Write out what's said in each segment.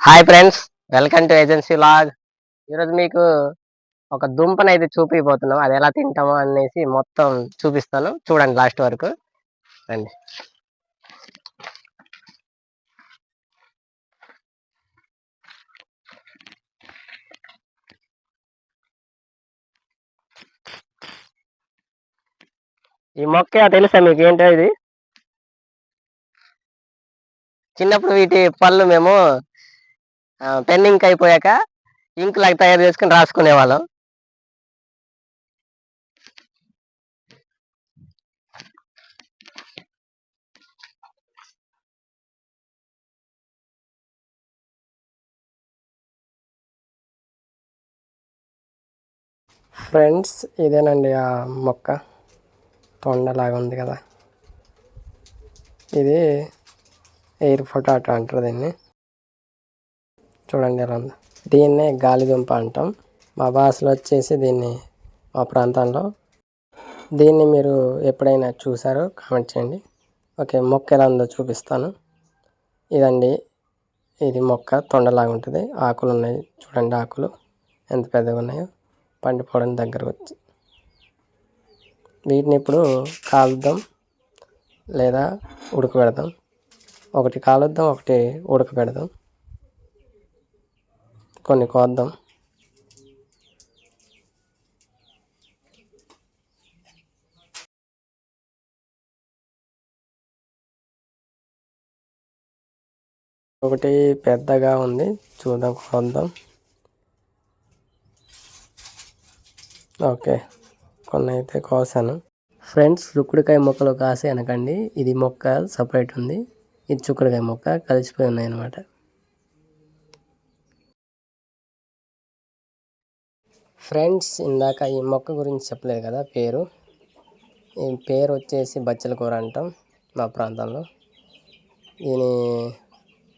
Hi friends, welcome to agency log. ఈరోజు మీకు ఒక దుంపనైతే చూపియబోతున్నాం. అది ఎలా తింటామో అనేసి మొత్తం చూపిస్తాను. చూడండి లాస్ట్ వరకు. రండి. ఈ మొక్క తెలుసా మీకు? ఏంటో ఇది. చిన్నప్పుడు వీటి పళ్ళు మేము పెన్ ఇంక్ అయిపోయాక ఇంక్ లాగా తయారు చేసుకుని రాసుకునే వాళ్ళం. ఫ్రెండ్స్, ఇదేనండి ఆ మొక్క. తొండలాగా ఉంది కదా, ఇది ఎయిర్ పొటాటో అంటారు దీన్ని. చూడండి ఎలా ఉంది. దీన్నే గాలిదుంప అంటాం. మా భాషలో వచ్చేసి దీన్ని, మా ప్రాంతంలో దీన్ని మీరు ఎప్పుడైనా చూసారో కామెంట్ చేయండి. ఓకే, మొక్క ఎలా ఉందో చూపిస్తాను. ఇదండి, ఇది మొక్క తొండలాగా ఉంటుంది. ఆకులు ఉన్నాయి చూడండి, ఆకులు ఎంత పెద్దగా ఉన్నాయో. పండిపోవడం దగ్గరకు వచ్చి వీటిని ఇప్పుడు కాలుద్దాం లేదా ఉడకబెడదాం. ఒకటి కాలుద్దాం, ఒకటి ఉడకబెడదాం. కొన్ని కోద్దాం. ఒకటి పెద్దగా ఉంది, చూద్దాం, కోద్దాం. ఓకే, కొన్ని అయితే కోసాను. ఫ్రెండ్స్, చుక్కుడుకాయ మొక్కలు కాసే అనకండి, ఇది మొక్క సపరేట్ ఉంది. ఇది చుక్కుడుకాయ మొక్క కలిసిపోయి ఉన్నాయి అన్నమాట. ఫ్రెండ్స్, ఇందాక ఈ మొక్క గురించి చెప్పలేదు కదా పేరు. ఈ పేరు వచ్చేసి బచ్చల కూర అంటాం మా ప్రాంతంలో. దీని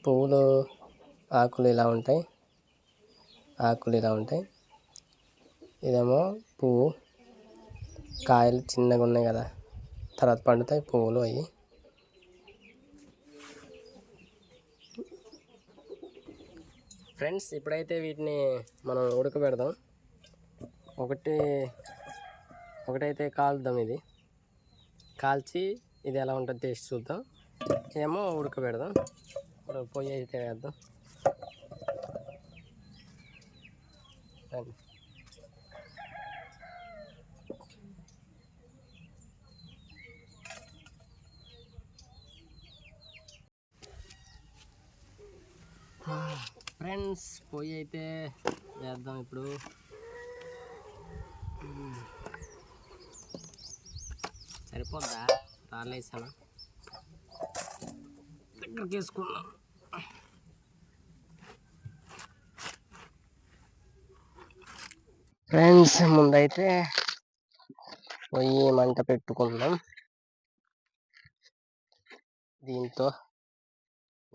పువ్వులు, ఆకులు ఇలా ఉంటాయి. ఇదేమో పువ్వు, కాయలు చిన్నగా ఉన్నాయి కదా, తర్వాత పండుతాయి పువ్వులు. అవి ఫ్రెండ్స్, ఇప్పుడైతే వీటిని మనం ఉడకబెడదాం. ఒకటైతే కాలుద్దాం. ఇది కాల్చి ఇది ఎలా ఉంటుంది టేస్ట్ చూద్దాం. ఏమో ఉడకబెడదాం. ఇప్పుడు పొయ్యి అయితే వేద్దాం. ఫ్రెండ్స్, పొయ్యి అయితే వేద్దాం ఇప్పుడు. సరిపోద్దా? రాలేసాను, దగ్గరికి వేసుకున్నాం. ఫ్రెండ్స్, ముందైతే పొయ్యి మంట పెట్టుకుందాం. దీంతో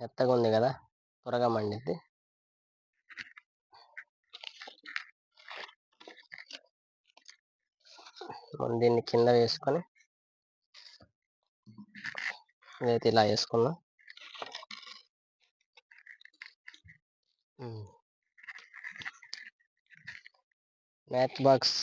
మెత్తగా ఉంది కదా, త్వరగా మండిద్ది. దీన్ని కింద వేసుకొని ఇదైతే ఇలా వేసుకుందాం. Match box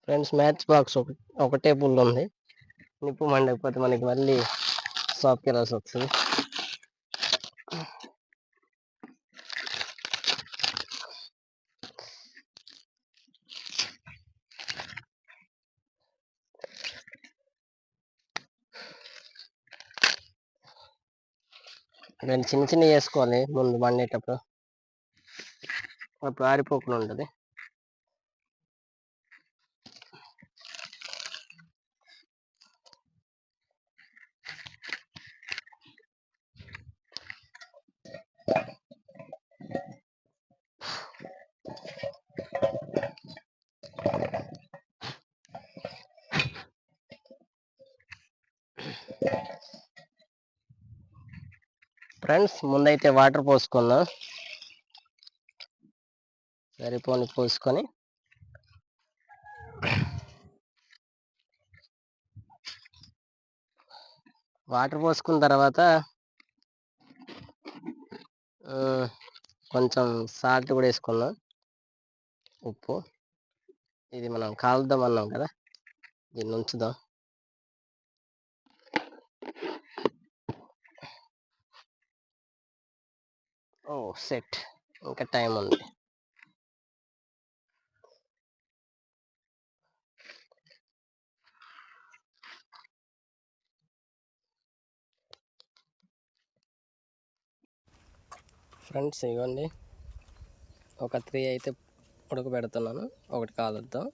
friends, match box ఒకటే పుల్లు ఉంది. నిప్పు మండకపోతే మనకి మళ్ళీ షాప్కి వెళ్ళాల్సి వస్తుంది. నేను చిన్న చిన్న వేసుకోవాలి ముందు మండేటప్పుడు, అప్పుడు ఆరిపోకుండా ఉంటుంది. ఫ్రెండ్స్ ముందైతే వాటర్ పోసుకుందాం. సరిపోని పోసుకొని వాటర్ పోసుకున్న తర్వాత కొంచెం సాల్ట్ కూడా వేసుకుందాం, ఉప్పు. ఇది మనం కాలుద్దాం అన్నాం కదా, దీన్ని ఉంచుదాం. ఓ సెట్, ఇంకా టైం ఉంది. ఫ్రెండ్స్ ఇవ్వండి, ఒక 3 అయితే ఉడకబెడుతున్నాను, ఒకటి కాలుద్దాం.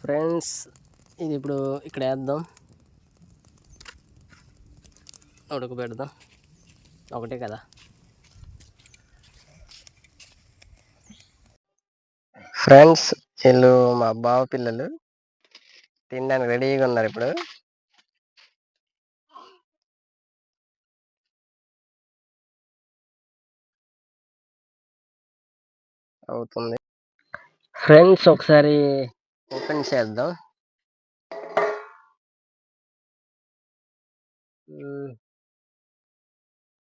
ఫ్రెండ్స్ ఇది ఇప్పుడు ఇక్కడ వేద్దాం, ఉడకబెడదాం. ఒకటే కదా. ఫ్రెండ్స్ వీళ్ళు మా బావ పిల్లలు తినడానికి రెడీగా ఉన్నారు. ఇప్పుడు అవుతుంది. ఫ్రెండ్స్ ఒకసారి ఓపెన్ చేద్దాం.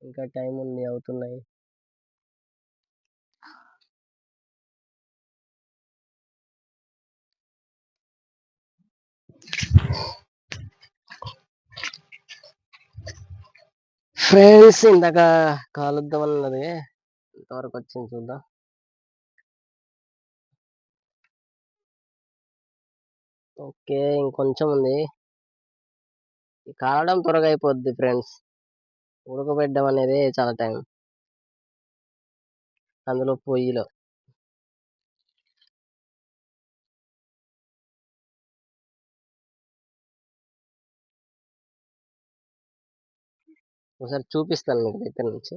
ఇంకా టైం ఉంది, అవుతున్నాయి. ఫ్రెండ్స్ ఇందాక కాలుద్దాం అన్నది ఇంతవరకు వచ్చింది, చూద్దాం. ఓకే, ఇంకొంచెం ఉంది. కాలడం త్వరగా అయిపోద్ది ఫ్రెండ్స్, ఉడకబెట్టడం అనేది చాలా టైం, అందులో పొయ్యిలో. ఒకసారి చూపిస్తాను మీకు దగ్గర నుంచి.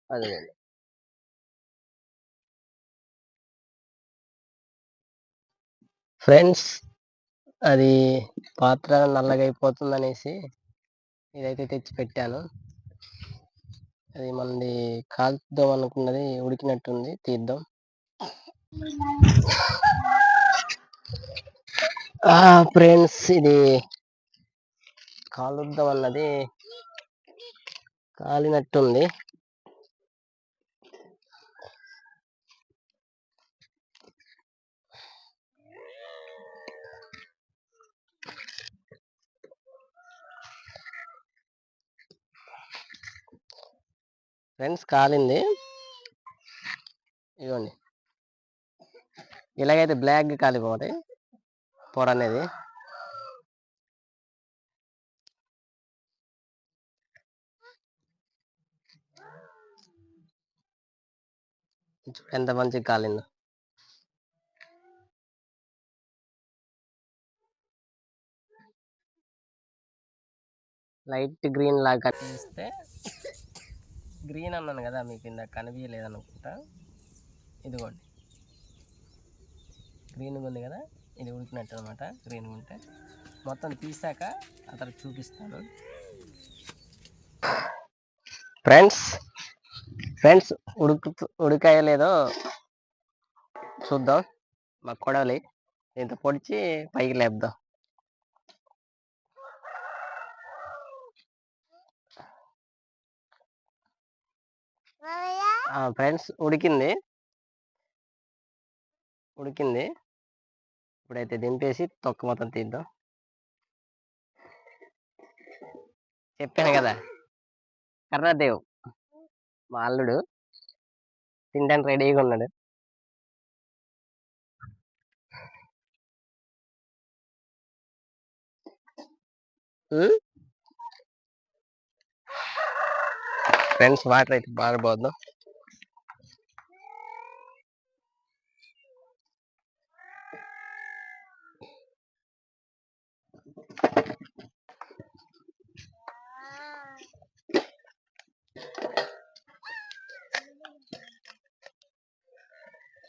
అదే ఫ్రెండ్స్, అది పాత్ర నల్లగా అయిపోతుంది అనేసి ఇదైతే తెచ్చి పెట్టాను. అది మనది కాల్చుదాం అనుకున్నది ఉడికినట్టుంది, తీద్దాం. ఫ్రెండ్స్ ఇది కాలుద్దాం అన్నది కాలినట్టుంది. ఫ్రెండ్స్ కాలింది, ఇదిగోండి. ఇలాగైతే బ్లాక్ కాలిపోతాయి పొర అనేది. ఎంత మంచిగా కాలిందో. లైట్ గ్రీన్ లాగా కనిపిస్తే, గ్రీన్ అన్నాను కదా మీకు ఇందాక, కనిపించలేదనుకుంటా. ఇదిగోండి, గ్రీన్గా ఉంది కదా, ఇది ఉడికినట్టు అనమాట. గ్రీన్గా ఉంటే మొత్తం తీసాక అతను చూపిస్తాను. ఫ్రెండ్స్ ఫ్రెండ్స్ ఉడికాయో లేదో చూద్దాం. మా కొడవలి ఇంత పొడిచి పైకి లేపుదాం. ఫ్రెండ్స్ ఉడికింది. ఇప్పుడైతే దింపేసి తొక్క మొత్తం తీద్దాం. చెప్పాను కదా, కర్ణదేవ్ మా అల్లుడు తినడానికి రెడీగా ఉన్నాడు. ఫ్రెండ్స్ వాటర్ అయితే బాగా పోద్దాం.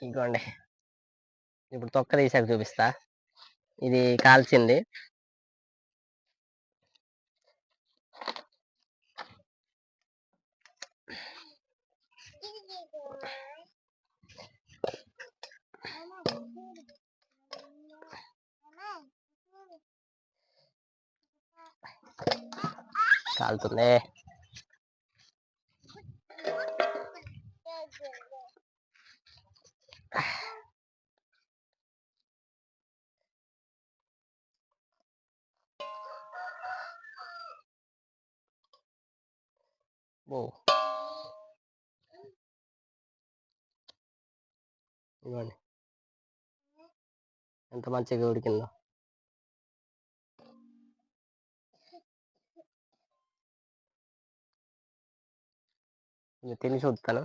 ఇదిగోండి, ఇప్పుడు తొక్క తీసాక చూపిస్తా. ఇది కాల్చింది. కాలుతుంది. ఓ ఇవ్వండి ఎంత మంచిగా ఉడికిందో. తిని చూస్తాను.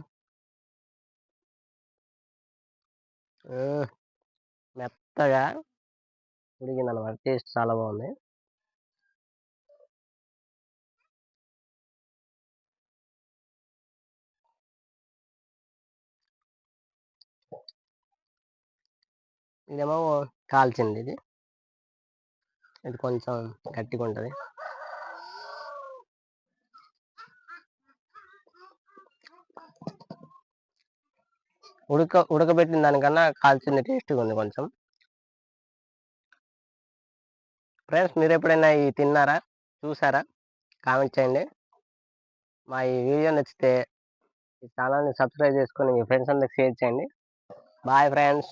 మెత్తగా ఉడికింది అనమాట. టేస్ట్ చాలా బాగుంది. ఇదేమో కాల్చింది. ఇది కొంచెం గట్టిగా ఉంటుంది. ఉడకబెట్టిన దానికన్నా కాల్చింది టేస్ట్గా ఉంది కొంచెం. ఫ్రెండ్స్, మీరు ఎప్పుడైనా ఇవి తిన్నారా, చూసారా? కామెంట్ చేయండి. మా ఈ వీడియో నచ్చితే ఈ ఛానల్ని సబ్స్క్రైబ్ చేసుకొని మీ ఫ్రెండ్స్ అందరికి షేర్ చేయండి. Bye friends.